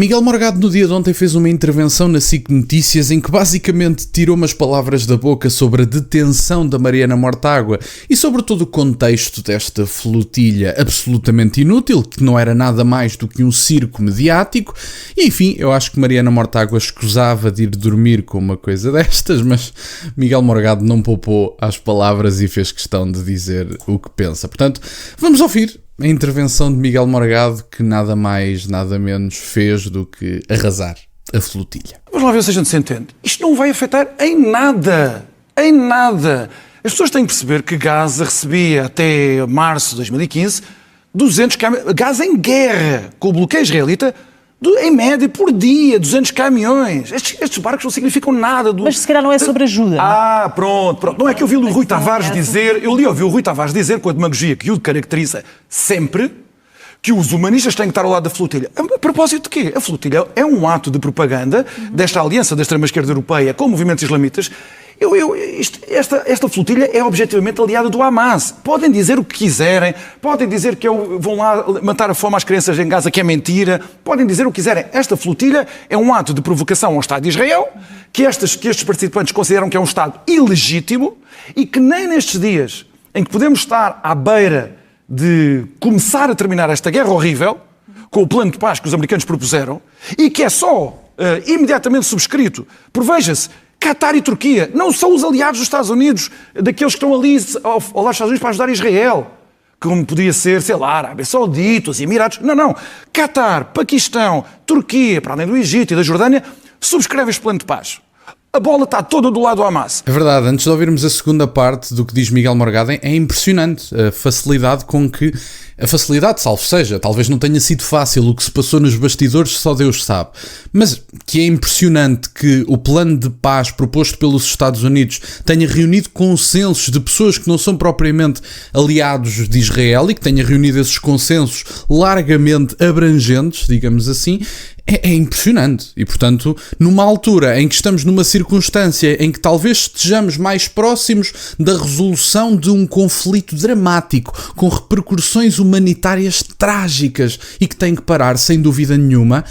Miguel Morgado no dia de ontem fez uma intervenção na SIC Notícias em que basicamente tirou umas palavras da boca sobre a detenção da Mariana Mortágua e sobre todo o contexto desta flotilha absolutamente inútil, que não era nada mais do que um circo mediático. E enfim, eu acho que Mariana Mortágua escusava de ir dormir com uma coisa destas, mas Miguel Morgado não poupou às palavras e fez questão de dizer o que pensa. Portanto, vamos ouvir a intervenção de Miguel Morgado, que nada mais, nada menos fez do que arrasar a flotilha. Vamos lá ver se a gente se entende. Isto não vai afetar em nada. Em nada. As pessoas têm que perceber que Gaza recebia até março de 2015 200 caminhões. Gaza em guerra com o bloqueio israelita. Em média, por dia, 200 caminhões. Estes barcos não significam nada. Mas se calhar não é sobre ajuda. Pronto. Não é que eu vi o Rui Tavares dizer... Eu ouvi o Rui Tavares dizer, com a demagogia que o caracteriza sempre, que os humanistas têm que estar ao lado da flotilha. A propósito de quê? A flotilha é um ato de propaganda desta aliança da extrema-esquerda europeia com movimentos islamitas. Esta flotilha é objetivamente aliada do Hamas. Podem dizer o que quiserem, podem dizer que vão lá matar a fome às crianças em Gaza, que é mentira, podem dizer o que quiserem. Esta flotilha é um ato de provocação ao Estado de Israel, que estes participantes consideram que é um Estado ilegítimo e que nem nestes dias em que podemos estar à beira de começar a terminar esta guerra horrível, com o plano de paz que os americanos propuseram, e que é só imediatamente subscrito por, veja-se, Qatar e Turquia, não são os aliados dos Estados Unidos, daqueles que estão ali ao lado dos Estados Unidos para ajudar Israel, como podia ser, sei lá, Arábia Saudita, os Emirados. Não. Qatar, Paquistão, Turquia, para além do Egito e da Jordânia, subscrevem este plano de paz. A bola está toda do lado do Hamas. É verdade, antes de ouvirmos a segunda parte do que diz Miguel Morgado, é impressionante a facilidade com que... A facilidade, salvo seja, talvez não tenha sido fácil, o que se passou nos bastidores só Deus sabe, mas que é impressionante que o plano de paz proposto pelos Estados Unidos tenha reunido consensos de pessoas que não são propriamente aliados de Israel e que tenha reunido esses consensos largamente abrangentes, digamos assim. É impressionante e, portanto, numa altura em que estamos numa circunstância em que talvez estejamos mais próximos da resolução de um conflito dramático, com repercussões humanitárias trágicas e que tem que parar sem dúvida nenhuma,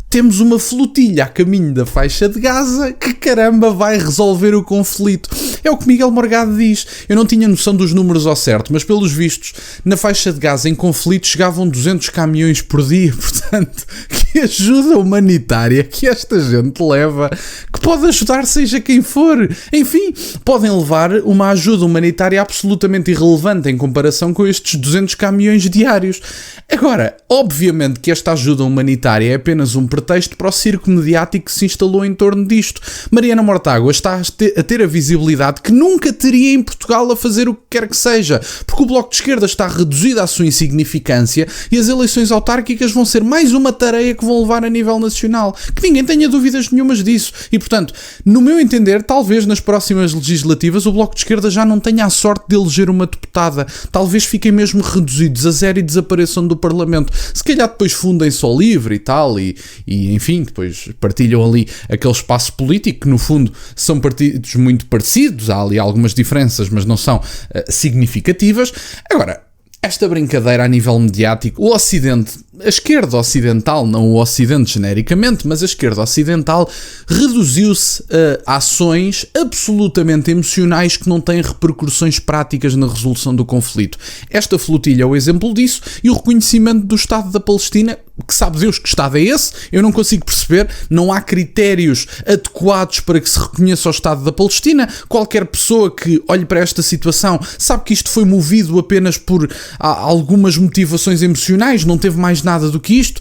temos uma flotilha a caminho da faixa de Gaza que, caramba, vai resolver o conflito. É o que Miguel Morgado diz. Eu não tinha noção dos números ao certo, mas pelos vistos, na faixa de Gaza em conflito chegavam 200 caminhões por dia. Portanto, que ajuda humanitária que esta gente leva, que pode ajudar seja quem for. Enfim, podem levar uma ajuda humanitária absolutamente irrelevante em comparação com estes 200 caminhões diários. Agora, obviamente que esta ajuda humanitária é apenas um pretexto para o circo mediático que se instalou em torno disto. Mariana Mortágua está a ter a visibilidade que nunca teria em Portugal a fazer o que quer que seja, porque o Bloco de Esquerda está reduzido à sua insignificância e as eleições autárquicas vão ser mais uma tareia que vão levar a nível nacional. Que ninguém tenha dúvidas nenhumas disso. E, portanto, no meu entender, talvez nas próximas legislativas o Bloco de Esquerda já não tenha a sorte de eleger uma deputada. Talvez fiquem mesmo reduzidos a zero e desapareçam do Parlamento. Se calhar depois fundem só livre e tal, e enfim, depois partilham ali aquele espaço político que no fundo são partidos muito parecidos, há ali algumas diferenças, mas não são significativas. Agora, esta brincadeira a nível mediático, o Ocidente, a esquerda ocidental, não o Ocidente genericamente, mas a esquerda ocidental reduziu-se a ações absolutamente emocionais que não têm repercussões práticas na resolução do conflito. Esta flotilha é o exemplo disso e o reconhecimento do Estado da Palestina, que sabe Deus que Estado é esse, eu não consigo perceber, não há critérios adequados para que se reconheça o Estado da Palestina. Qualquer pessoa que olhe para esta situação sabe que isto foi movido apenas por algumas motivações emocionais, não teve mais nada do que isto.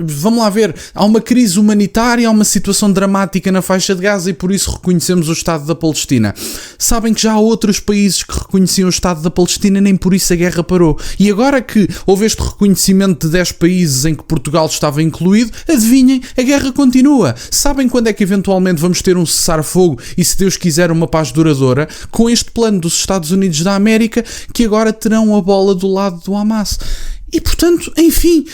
Vamos lá ver, há uma crise humanitária, há uma situação dramática na faixa de Gaza e por isso reconhecemos o Estado da Palestina. Sabem que já há outros países que reconheciam o Estado da Palestina, nem por isso a guerra parou. E agora que houve este reconhecimento de 10 países em que Portugal estava incluído, adivinhem, a guerra continua. Sabem quando é que eventualmente vamos ter um cessar-fogo e, se Deus quiser, uma paz duradoura? Com este plano dos Estados Unidos da América, que agora terão a bola do lado do Hamas. E portanto, enfim,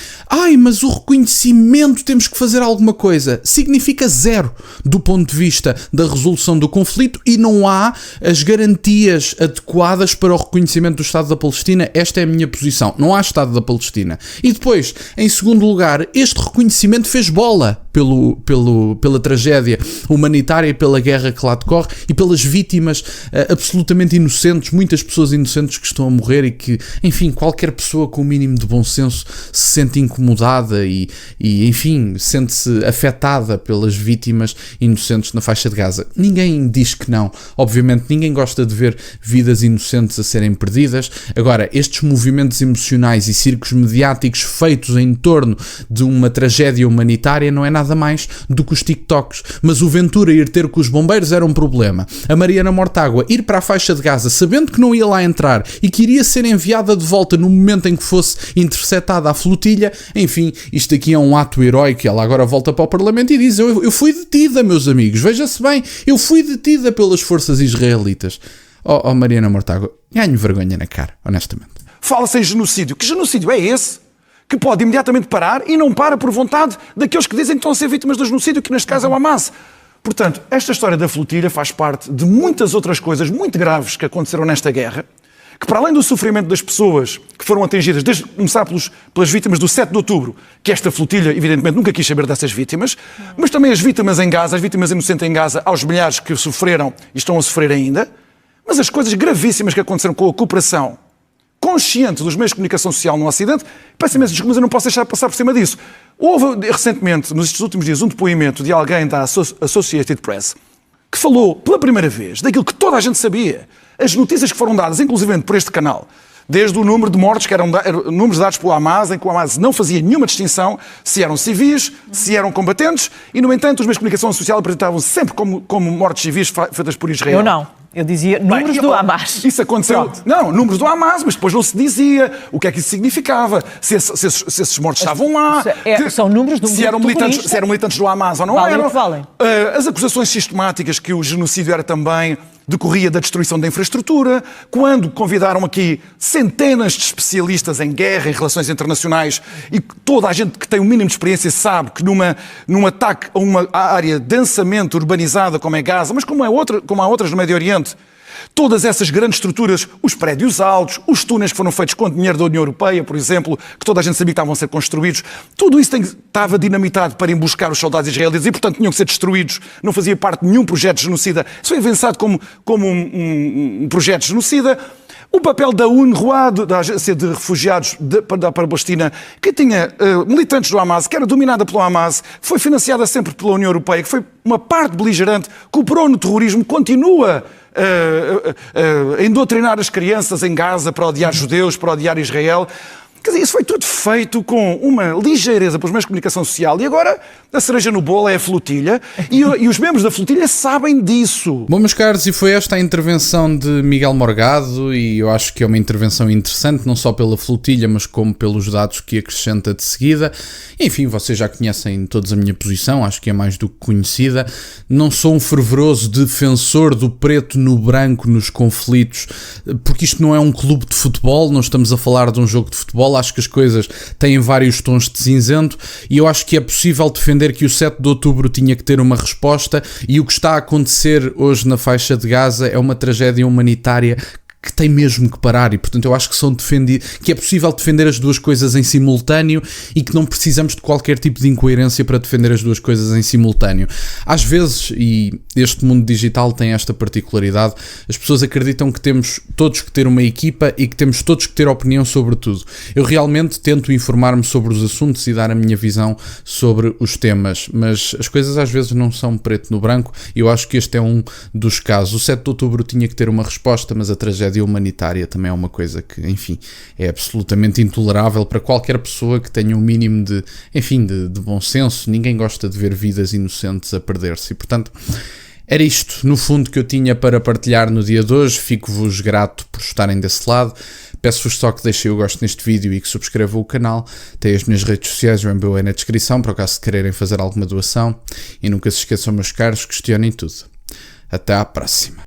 mas o reconhecimento, temos que fazer alguma coisa, significa zero do ponto de vista da resolução do conflito e não há as garantias adequadas para o reconhecimento do Estado da Palestina. Esta é a minha posição, não há Estado da Palestina. E depois, em segundo lugar, este reconhecimento fez bola pela tragédia humanitária e pela guerra que lá decorre e pelas vítimas absolutamente inocentes, muitas pessoas inocentes que estão a morrer e que, enfim, qualquer pessoa com o mínimo de bom senso se sente incomodada e enfim, sente-se afetada pelas vítimas inocentes na faixa de Gaza. Ninguém diz que não. Obviamente, ninguém gosta de ver vidas inocentes a serem perdidas. Agora, estes movimentos emocionais e circos mediáticos feitos em torno de uma tragédia humanitária não é nada mais do que os TikToks. Mas o Ventura ir ter com os bombeiros era um problema. A Mariana Mortágua ir para a faixa de Gaza sabendo que não ia lá entrar e que iria ser enviada de volta no momento em que fosse interceptada a flotilha, enfim, isto aqui é um ato heróico. Ela agora volta para o Parlamento e diz: eu fui detida, meus amigos, veja-se bem, eu fui detida pelas forças israelitas. Mariana Mortágua, ganho vergonha na cara, honestamente. Fala-se em genocídio. Que genocídio é esse? Que pode imediatamente parar e não para por vontade daqueles que dizem que estão a ser vítimas do genocídio, que neste caso é o Hamas. Portanto, esta história da flotilha faz parte de muitas outras coisas muito graves que aconteceram nesta guerra, que para além do sofrimento das pessoas que foram atingidas, desde começar pelas vítimas do 7 de outubro, que esta flotilha, evidentemente, nunca quis saber dessas vítimas, mas também as vítimas em Gaza, as vítimas inocentes em Gaza, aos milhares que sofreram e estão a sofrer ainda, mas as coisas gravíssimas que aconteceram com a cooperação consciente dos meios de comunicação social no Ocidente, peço imenso desculpa, mas eu não posso deixar de passar por cima disso. Houve recentemente, nestes últimos dias, um depoimento de alguém da Associated Press que falou pela primeira vez daquilo que toda a gente sabia, as notícias que foram dadas, inclusive por este canal, desde o número de mortes que eram números dados pelo Hamas, em que o Hamas não fazia nenhuma distinção se eram civis, se eram combatentes, e no entanto os meios de comunicação social apresentavam sempre como mortes civis feitas por Israel. Eu não. Eu dizia números do Hamas. Isso aconteceu. Pronto. Não, números do Hamas, mas depois não se dizia o que é que isso significava, se esses mortos estavam lá. São números do se eram militantes do Hamas ou não valem eram. O que valem. As acusações sistemáticas que o genocídio era também decorria da destruição da infraestrutura, quando convidaram aqui centenas de especialistas em guerra, em relações internacionais, e toda a gente que tem o mínimo de experiência sabe que num ataque a uma área densamente urbanizada como é Gaza, mas como há outras no Médio Oriente, todas essas grandes estruturas, os prédios altos, os túneis que foram feitos com dinheiro da União Europeia, por exemplo, que toda a gente sabia que estavam a ser construídos, tudo isso estava dinamitado para emboscar os soldados israelitas e, portanto, tinham que ser destruídos. Não fazia parte de nenhum projeto de genocida. Isso foi avançado como um projeto de genocida. O papel da UNRWA, da Agência de Refugiados para a Palestina, que tinha militantes do Hamas, que era dominada pelo Hamas, foi financiada sempre pela União Europeia, que foi uma parte beligerante, cooperou no terrorismo, continua a doutrinar as crianças em Gaza para odiar judeus, para odiar Israel. Quer dizer, isso foi tudo feito com uma ligeireza pelos meios de comunicação social e agora a cereja no bolo é a flotilha e os membros da flotilha sabem disso. Bom, meus caros, e foi esta a intervenção de Miguel Morgado e eu acho que é uma intervenção interessante, não só pela flotilha, mas como pelos dados que acrescenta de seguida. Enfim, vocês já conhecem todos a minha posição, acho que é mais do que conhecida. Não sou um fervoroso defensor do preto no branco nos conflitos, porque isto não é um clube de futebol, não estamos a falar de um jogo de futebol. Acho que as coisas têm vários tons de cinzento e eu acho que é possível defender que o 7 de outubro tinha que ter uma resposta e o que está a acontecer hoje na faixa de Gaza é uma tragédia humanitária que tem mesmo que parar e, portanto, eu acho que é possível defender as duas coisas em simultâneo e que não precisamos de qualquer tipo de incoerência para defender as duas coisas em simultâneo. Às vezes, e este mundo digital tem esta particularidade, as pessoas acreditam que temos todos que ter uma equipa e que temos todos que ter opinião sobre tudo. Eu realmente tento informar-me sobre os assuntos e dar a minha visão sobre os temas, mas as coisas às vezes não são preto no branco e eu acho que este é um dos casos. O 7 de outubro tinha que ter uma resposta, mas a tragédia humanitária também é uma coisa que, enfim, é absolutamente intolerável para qualquer pessoa que tenha um mínimo de bom senso. Ninguém gosta de ver vidas inocentes a perder-se e, portanto, era isto, no fundo, que eu tinha para partilhar no dia de hoje. Fico-vos grato por estarem desse lado. Peço-vos só que deixem o gosto neste vídeo e que subscrevam o canal. Tem as minhas redes sociais, o MBA na descrição, para o caso de quererem fazer alguma doação. E nunca se esqueçam, meus caros, questionem tudo. Até à próxima.